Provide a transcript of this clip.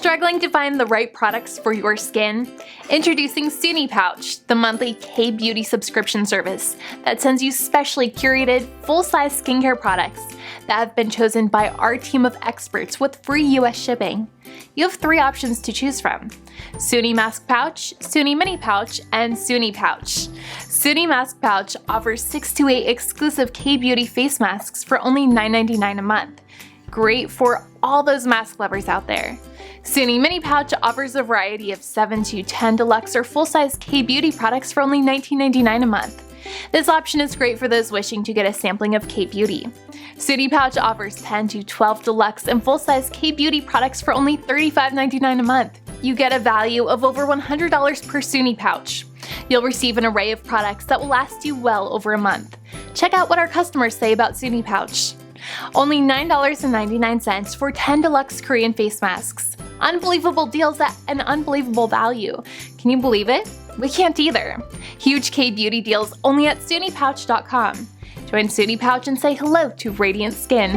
Struggling to find the right products for your skin? Introducing Sooni Pouch, the monthly K-beauty subscription service that sends you specially curated, full-size skincare products that have been chosen by our team of experts with free US shipping. You have 3 options to choose from: Sooni Mask Pouch, Sooni Mini Pouch, and Sooni Pouch. Sooni Mask Pouch offers 6 to 8 exclusive K-beauty face masks for only $9.99 a month. Great for all those mask lovers out there. Sooni Mini Pouch offers a variety of 7 to 10 deluxe or full-size K-beauty products for only $19.99 a month. This option is great for those wishing to get a sampling of K-beauty. Sooni Pouch offers 10 to 12 deluxe and full-size K-beauty products for only $35.99 a month. You get a value of over $100 per Sooni Pouch. You'll receive an array of products that will last you well over a month. Check out what our customers say about Sooni Pouch. Only $9.99 for 10 deluxe Korean face masks. Unbelievable deals at an unbelievable value. Can you believe it? We can't either. Huge K-beauty deals only at SooniPouch.com. Join Sooni Pouch and say hello to radiant skin.